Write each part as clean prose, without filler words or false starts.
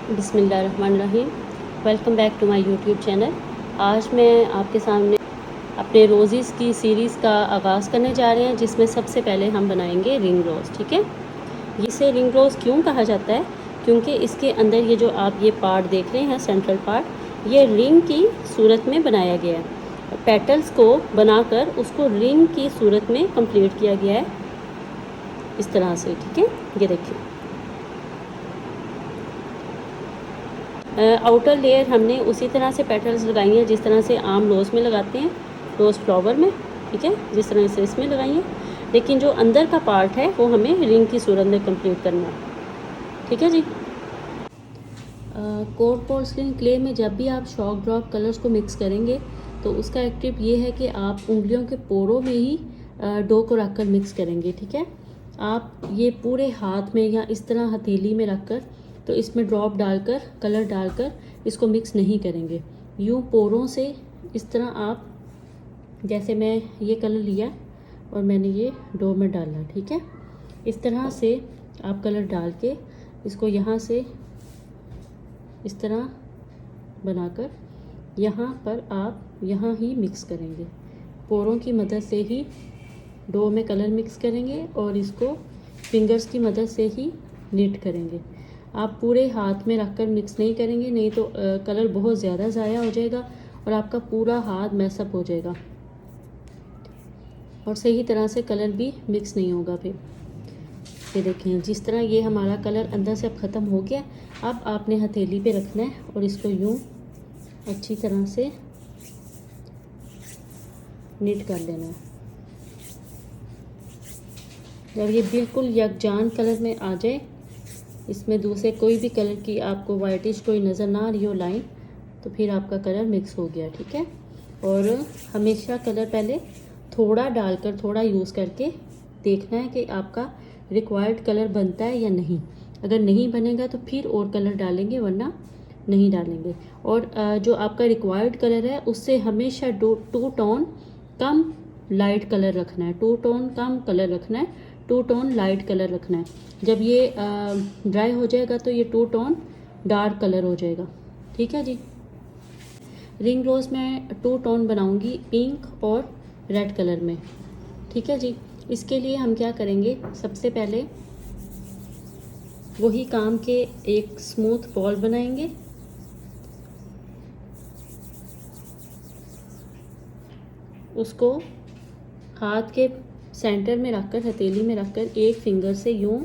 बिस्मिल्लाहिर्रहमानिर्रहीम। Welcome back to my YouTube channel. आज मैं आपके सामने अपने रोज़ेज़ की सीरीज़ का आगाज़ करने जा रहे हैं, जिसमें सबसे पहले हम बनाएंगे रिंग रोज़। ठीक है, इसे रिंग रोज़ क्यों कहा जाता है? क्योंकि इसके अंदर ये जो आप ये पार्ट देख रहे हैं, सेंट्रल पार्ट, ये रिंग की सूरत में बनाया गया है। पेटल्स को बनाकर उसको रिंग की सूरत में कंप्लीट किया गया है इस तरह से। ठीक है, ये देखिए आउटर लेयर हमने उसी तरह से पेटल्स लगाई हैं जिस तरह से आम रोज़ में लगाते हैं, रोज़ फ्लावर में। ठीक है, जिस तरह से इसमें लगाई हैं, लेकिन जो अंदर का पार्ट है वो हमें रिंग की सूरत में कंप्लीट करना है। ठीक है जी। कोट पोर्सलिन क्ले में जब भी आप शॉक ड्रॉप कलर्स को मिक्स करेंगे तो उसका एक टिप ये है कि आप उंगलियों के पोरों में ही डो को रखकर मिक्स करेंगे। ठीक है, आप ये पूरे हाथ में या इस तरह हथेली में रखकर तो इसमें ड्रॉप डालकर कलर डालकर इसको मिक्स नहीं करेंगे। यूँ पोरों से इस तरह आप, जैसे मैं ये कलर लिया और मैंने ये डो में डाला। ठीक है, इस तरह से आप कलर डाल के इसको यहाँ से इस तरह बनाकर यहाँ पर आप यहाँ ही मिक्स करेंगे। पोरों की मदद से ही डो में कलर मिक्स करेंगे और इसको फिंगर्स की मदद से ही नीट करेंगे। आप पूरे हाथ में रखकर मिक्स नहीं करेंगे, नहीं तो कलर बहुत ज़्यादा ज़ाया हो जाएगा और आपका पूरा हाथ मैसअप हो जाएगा और सही तरह से कलर भी मिक्स नहीं होगा। फिर ये देखें, जिस तरह ये हमारा कलर अंदर से अब ख़त्म हो गया। अब आपने हथेली पे रखना है और इसको यूँ अच्छी तरह से नीट कर लेना है। जब ये बिल्कुल यकजान कलर में आ जाए, इसमें दूसरे कोई भी कलर की आपको वाइटिश कोई नज़र ना आ रही हो लाइन, तो फिर आपका कलर मिक्स हो गया। ठीक है, और हमेशा कलर पहले थोड़ा डालकर थोड़ा यूज़ करके देखना है कि आपका रिक्वायर्ड कलर बनता है या नहीं। अगर नहीं बनेगा तो फिर और कलर डालेंगे, वरना नहीं डालेंगे। और जो आपका रिक्वायर्ड कलर है उससे हमेशा 2 टोन कम लाइट कलर रखना है, 2 टोन कम कलर रखना है, 2 टोन लाइट कलर रखना है। जब ये ड्राई हो जाएगा तो ये 2 टोन डार्क कलर हो जाएगा। ठीक है जी। रिंग रोज़ में 2 टोन बनाऊंगी, पिंक और रेड कलर में। ठीक है जी। इसके लिए हम क्या करेंगे, सबसे पहले वही काम के एक स्मूथ बॉल बनाएंगे। उसको हाथ के सेंटर में रखकर, हथेली में रखकर एक फिंगर से यूँ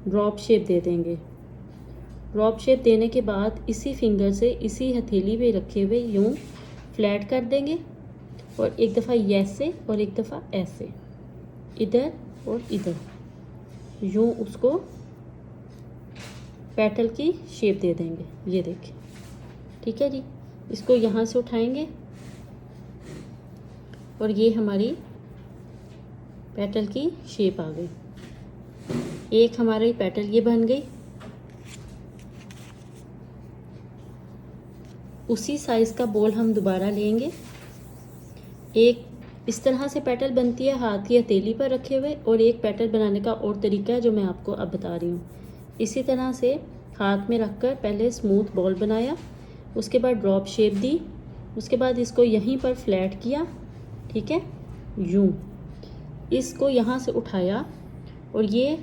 ड्रॉप शेप दे देंगे। ड्रॉप शेप देने के बाद इसी फिंगर से इसी हथेली पे रखे हुए यूँ फ्लैट कर देंगे और एक दफ़ा ऐसे और एक दफ़ा ऐसे, इधर और इधर, यूँ उसको पेटल की शेप दे देंगे। ये देखिए, ठीक है जी। इसको यहाँ से उठाएंगे और ये हमारी पेटल की शेप आ गई। एक हमारी पेटल ये बन गई। उसी साइज़ का बॉल हम दोबारा लेंगे। एक इस तरह से पेटल बनती है हाथ की हथेली पर रखे हुए, और एक पेटल बनाने का और तरीका है जो मैं आपको अब बता रही हूँ। इसी तरह से हाथ में रखकर पहले स्मूथ बॉल बनाया, उसके बाद ड्रॉप शेप दी, उसके बाद इसको यहीं पर फ्लैट किया। ठीक है, यूँ इसको यहाँ से उठाया और ये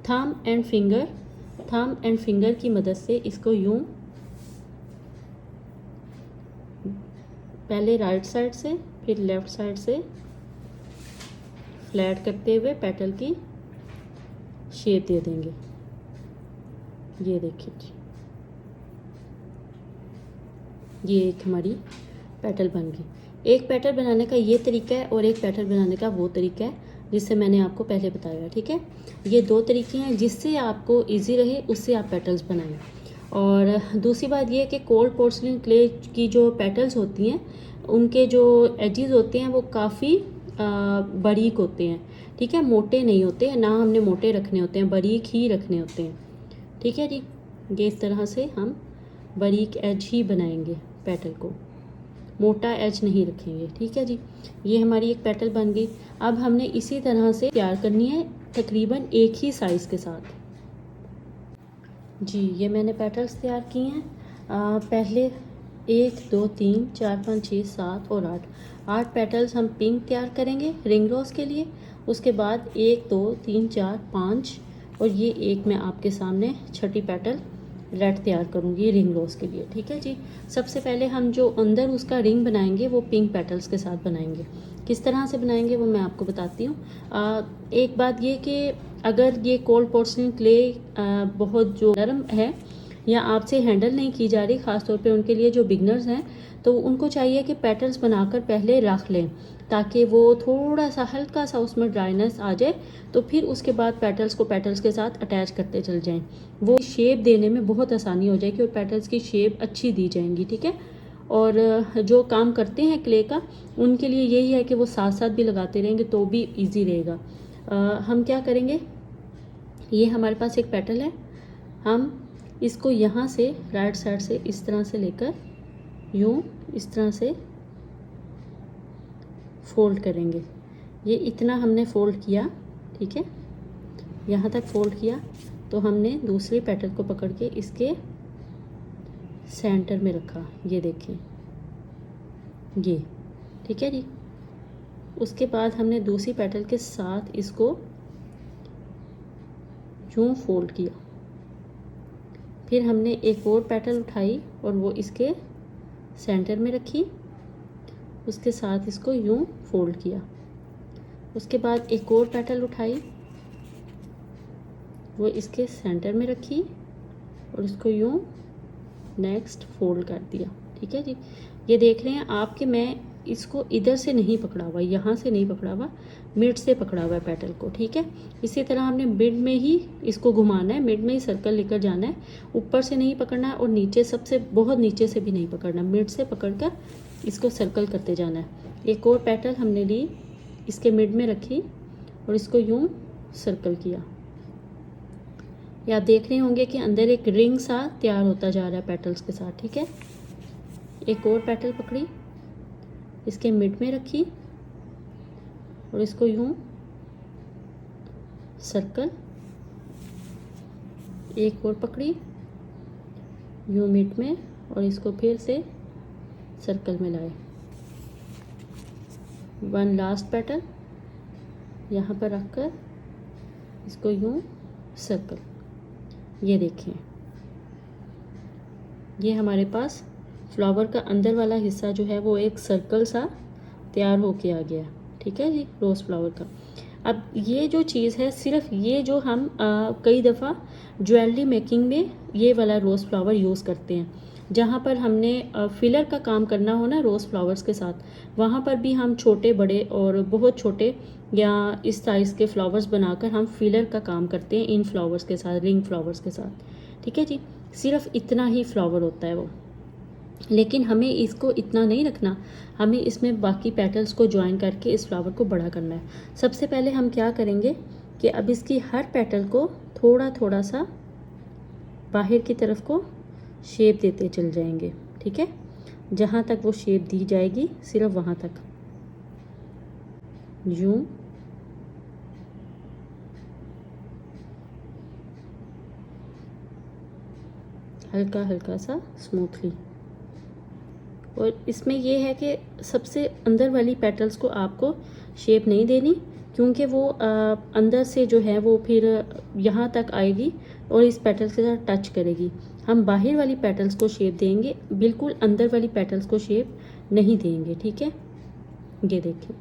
थंब एंड फिंगर की मदद से इसको यूँ पहले राइट साइड से फिर लेफ़्ट साइड से फ्लैट करते हुए पेटल की शेप दे देंगे। ये देखिए, ये एक हमारी पेटल बन गई। एक पेटल बनाने का ये तरीका है और एक पेटल बनाने का वो तरीका है जिससे मैंने आपको पहले बताया। ठीक है, ये 2 तरीके हैं, जिससे आपको इजी रहे उससे आप पेटल्स बनाएं। और दूसरी बात ये है कि कोल्ड पोर्सलिन क्ले की जो पेटल्स होती हैं उनके जो एजेस होते हैं वो काफ़ी बारीक होते हैं। ठीक है, मोटे नहीं होते हैं, ना हमने मोटे रखने होते हैं, बारीक ही रखने होते हैं। ठीक है जी, ये इस तरह से हम बारीक एज ही बनाएंगे, पेटल को मोटा एज नहीं रखेंगे। ठीक है जी, ये हमारी एक पेटल बन गई। अब हमने इसी तरह से तैयार करनी है तकरीबन एक ही साइज़ के साथ। जी, ये मैंने पेटल्स तैयार किए हैं। पहले 1 2 3 4 5 6 7 और 8 पेटल्स हम पिंक तैयार करेंगे रिंग रोज़ के लिए। उसके बाद 1 2 3 4 5 और ये एक मैं आपके सामने छठी पेटल रेड तैयार करूँगी रिंग रोज़ के लिए। ठीक है जी। सबसे पहले हम जो अंदर उसका रिंग बनाएंगे वो पिंक पेटल्स के साथ बनाएंगे। किस तरह से बनाएंगे वो मैं आपको बताती हूँ। एक बात ये कि अगर ये कोल्ड पोर्सलिन क्ले बहुत जो नरम है या आपसे हैंडल नहीं की जा रही, ख़ासतौर पे उनके लिए जो बिगनर्स हैं, तो उनको चाहिए कि पेटल्स बनाकर पहले रख लें ताकि वो थोड़ा सा हल्का सा उसमें ड्राइनेस आ जाए, तो फिर उसके बाद पेटल्स को पेटल्स के साथ अटैच करते चल जाएं। वो शेप देने में बहुत आसानी हो जाएगी और पेटल्स की शेप अच्छी दी जाएंगी। ठीक है। और जो काम करते हैं क्ले का उनके लिए यही है कि वो साथ साथ भी लगाते रहेंगे तो भी ईजी रहेगा। हम क्या करेंगे, ये हमारे पास एक पेटल है, हम इसको यहाँ से राइट साइड से इस तरह से लेकर यूँ इस तरह से फोल्ड करेंगे। ये इतना हमने फोल्ड किया, ठीक है, यहाँ तक फोल्ड किया, तो हमने दूसरी पेटल को पकड़ के इसके सेंटर में रखा। ये देखें, ये ठीक है जी। उसके बाद हमने दूसरी पेटल के साथ इसको यूँ फोल्ड किया। फिर हमने एक और पेटल उठाई और वो इसके सेंटर में रखी, उसके साथ इसको यूँ फोल्ड किया। उसके बाद एक और पेटल उठाई, वो इसके सेंटर में रखी और इसको यूँ नेक्स्ट फोल्ड कर दिया। ठीक है जी। ये देख रहे हैं आप कि मैं इसको इधर से नहीं पकड़ा हुआ, यहाँ से नहीं पकड़ा हुआ, मिड से पकड़ा हुआ है पेटल को। ठीक है। इसी तरह हमने मिड में ही इसको घुमाना है, मिड में ही सर्कल लेकर जाना है, ऊपर से नहीं पकड़ना है और नीचे सबसे बहुत नीचे से भी नहीं पकड़ना, मिड से पकड़कर इसको सर्कल करते जाना है। एक और पेटल हमने ली, इसके मिड में रखी और इसको यूँ सर्कल किया। ये आप देख रहे होंगे कि अंदर एक रिंग सा तैयार होता जा रहा है पेटल्स के साथ। ठीक है। एक और पेटल पकड़ी, इसके मिड में रखी और इसको यूँ सर्कल, एक और पकड़ी यूँ मिड में और इसको फिर से सर्कल में लाए। वन लास्ट पेटल यहाँ पर रखकर इसको यूँ सर्कल। ये देखें, ये हमारे पास फ्लावर का अंदर वाला हिस्सा जो है वो एक सर्कल सा तैयार होके आ गया। ठीक है जी, रोज़ फ्लावर का। अब ये जो चीज़ है, सिर्फ ये जो हम कई दफ़ा ज्वेलरी मेकिंग में ये वाला रोज़ फ्लावर यूज़ करते हैं, जहाँ पर हमने फिलर का काम करना हो ना रोज़ फ्लावर्स के साथ, वहाँ पर भी हम छोटे बड़े और बहुत छोटे या इस साइज़ के फ्लावर्स बनाकर हम फिलर का काम करते हैं इन फ्लावर्स के साथ, रिंग फ्लावर्स के साथ। ठीक है जी। सिर्फ इतना ही फ्लावर होता है वो, लेकिन हमें इसको इतना नहीं रखना, हमें इसमें बाकी पेटल्स को ज्वाइन करके इस फ्लावर को बड़ा करना है। सबसे पहले हम क्या करेंगे कि अब इसकी हर पेटल को थोड़ा थोड़ा सा बाहर की तरफ को शेप देते चल जाएंगे। ठीक है। जहाँ तक वो शेप दी जाएगी सिर्फ वहाँ तक यूँ हल्का हल्का सा स्मूथली। और इसमें ये है कि सबसे अंदर वाली पेटल्स को आपको शेप नहीं देनी, क्योंकि वो अंदर से जो है वो फिर यहाँ तक आएगी और इस पेटल्स के साथ टच करेगी। हम बाहर वाली पेटल्स को शेप देंगे, बिल्कुल अंदर वाली पेटल्स को शेप नहीं देंगे। ठीक है। ये देखें,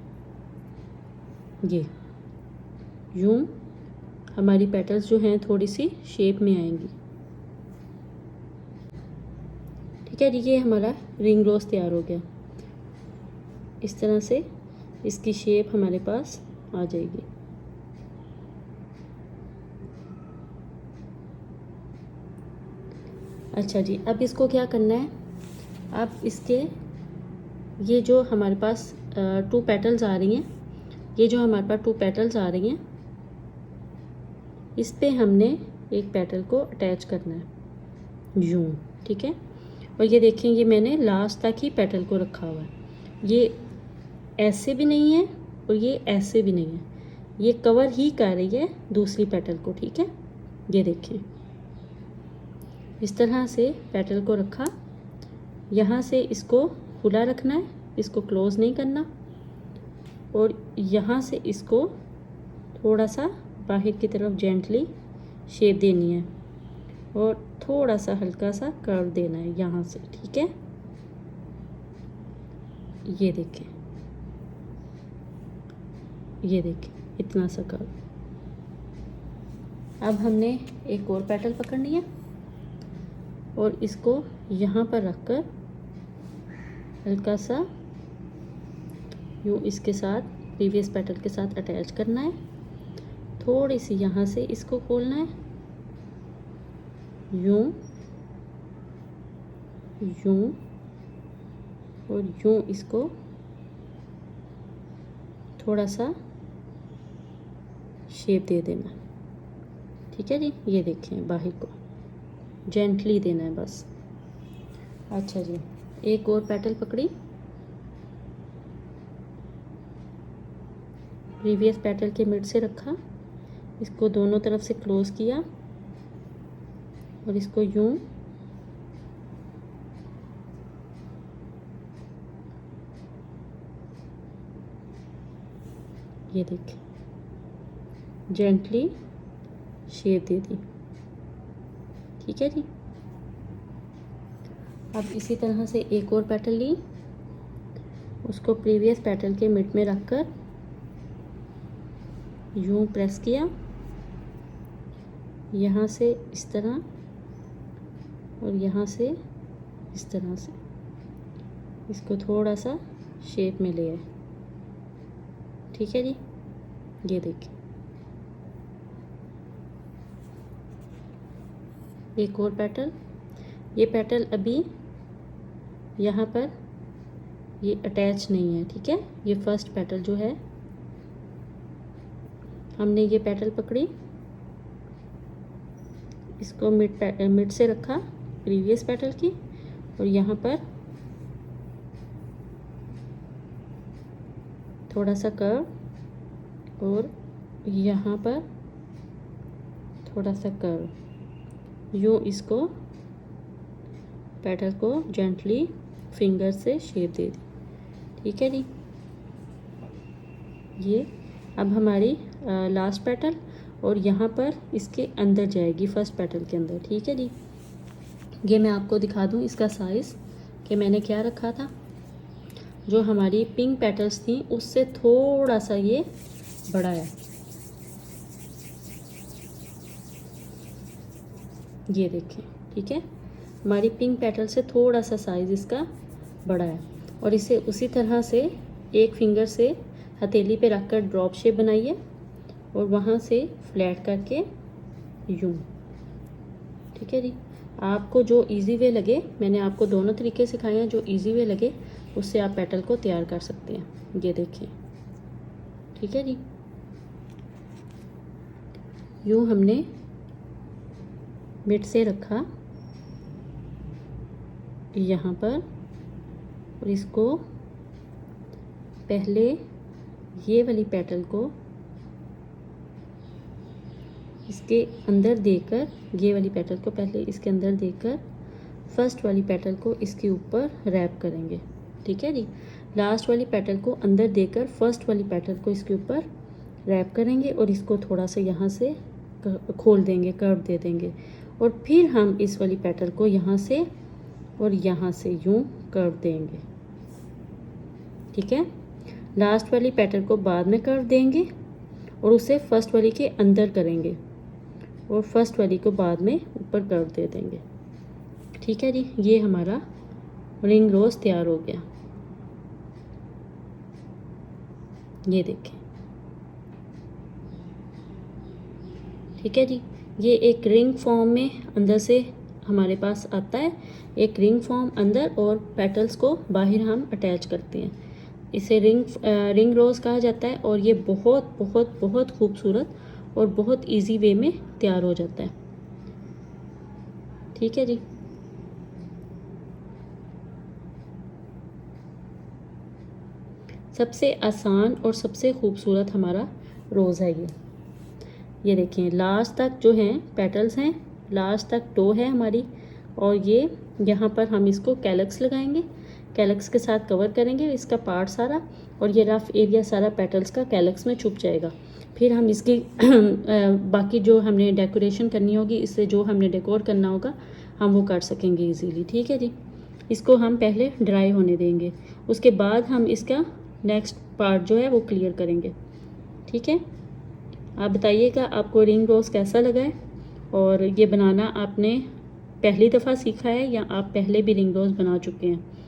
ये यूँ हमारी पेटल्स जो हैं थोड़ी सी शेप में आएंगी। ठीक है। ये हमारा रिंग रोज़ तैयार हो गया। इस तरह से इसकी शेप हमारे पास आ जाएगी। अच्छा जी, अब इसको क्या करना है, अब इसके ये जो हमारे पास 2 पेटल्स आ रही हैं, ये जो हमारे पास 2 पेटल्स आ रही हैं, इस पे हमने एक पेटल को अटैच करना है यूँ। ठीक है। और ये देखें, ये मैंने लास्ट तक ही पेटल को रखा हुआ है। ये ऐसे भी नहीं है और ये ऐसे भी नहीं है, ये कवर ही कर रही है दूसरी पेटल को। ठीक है। ये देखें, इस तरह से पेटल को रखा, यहाँ से इसको खुला रखना है, इसको क्लोज़ नहीं करना, और यहाँ से इसको थोड़ा सा बाहर की तरफ जेंटली शेप देनी है और थोड़ा सा हल्का सा कर्व देना है यहाँ से, ठीक है। ये देखें, ये देखें इतना सा कर्व। अब हमने एक और पेटल पकड़नी है और इसको यहाँ पर रखकर हल्का सा यूँ इसके साथ प्रीवियस पेटल के साथ अटैच करना है। थोड़ी सी यहाँ से इसको खोलना है, यूँ यूँ और यूँ इसको थोड़ा सा शेप दे देना, ठीक है जी। ये देखें बाहर को जेंटली देना है बस। अच्छा जी, एक और पेटल पकड़ी, प्रीवियस पेटल के मिड से रखा, इसको दोनों तरफ से क्लोज किया और इसको यूं ये देखिए जेंटली शेप दे दी, ठीक है जी। अब इसी तरह से एक और पेटल ली, उसको प्रीवियस पेटल के मिड में रखकर यूं प्रेस किया, यहाँ से इस तरह और यहाँ से इस तरह से इसको थोड़ा सा शेप में ले आए, ठीक है जी। ये देखिए एक और पेटल, ये पेटल अभी यहाँ पर ये अटैच नहीं है, ठीक है। ये फर्स्ट पेटल जो है, हमने ये पेटल पकड़ी, इसको मिड से रखा प्रीवियस पेटल की और यहाँ पर थोड़ा सा कर्व और यहाँ पर थोड़ा सा कर्व, यूँ इसको पेटल को जेंटली फिंगर से शेप दे दी, ठीक है जी। ये अब हमारी लास्ट पेटल और यहाँ पर इसके अंदर जाएगी फर्स्ट पेटल के अंदर, ठीक है जी। ये मैं आपको दिखा दूँ इसका साइज़ कि मैंने क्या रखा था। जो हमारी पिंक पेटल्स थी उससे थोड़ा सा ये बड़ा है, ये देखें, ठीक है। हमारी पिंक पेटल से थोड़ा सा साइज़ इसका बड़ा है और इसे उसी तरह से एक फिंगर से हथेली पे रखकर ड्रॉप शेप बनाइए और वहाँ से फ्लैट करके यूँ, ठीक है जी। आपको जो इजी वे लगे, मैंने आपको दोनों तरीके सिखाए हैं, जो इजी वे लगे उससे आप पेटल को तैयार कर सकते हैं। ये देखें, ठीक है जी। यूँ हमने मिड से रखा यहाँ पर और इसको पहले ये वाली पेटल को इसके अंदर देकर, ये वाली पेटल को पहले इसके अंदर देकर फर्स्ट वाली पेटल को इसके ऊपर रैप करेंगे, ठीक है जी। लास्ट वाली पेटल को अंदर देकर फर्स्ट वाली पेटल को इसके ऊपर रैप करेंगे और इसको थोड़ा सा यहाँ से खोल देंगे, कर्व दे देंगे और फिर हम इस वाली पेटल को यहाँ से और यहाँ से यूँ कर्व देंगे, ठीक है। लास्ट वाली पेटल को बाद में कर्व देंगे और उसे फर्स्ट वाली के अंदर करेंगे और फर्स्ट वाली को बाद में ऊपर कर्व दे देंगे, ठीक है जी। ये हमारा रिंग रोज़ तैयार हो गया, ये देखें, ठीक है जी। ये एक रिंग फॉर्म में अंदर से हमारे पास आता है, एक रिंग फॉर्म अंदर और पेटल्स को बाहर हम अटैच करते हैं। इसे रिंग रोज़ कहा जाता है और ये बहुत बहुत बहुत खूबसूरत और बहुत इजी वे में तैयार हो जाता है, ठीक है जी। सबसे आसान और सबसे खूबसूरत हमारा रोज़ है ये देखें। लास्ट तक जो हैं पेटल्स हैं, लास्ट तक टो है हमारी, और ये यहाँ पर हम इसको कैलक्स लगाएंगे, कैलक्स के साथ कवर करेंगे इसका पार्ट सारा, और ये रफ एरिया सारा पेटल्स का कैलक्स में छुप जाएगा। फिर हम इसकी बाकी जो हमने डेकोरेशन करनी होगी, इससे जो हमने डेकोर करना होगा हम वो कर सकेंगे इजीली। ठीक है जी, इसको हम पहले ड्राई होने देंगे, उसके बाद हम इसका नेक्स्ट पार्ट जो है वो क्लियर करेंगे। ठीक है, आप बताइएगा आपको रिंग रोज़ कैसा लगा है, और ये बनाना आपने पहली दफ़ा सीखा है या आप पहले भी रिंग रोज़ बना चुके हैं।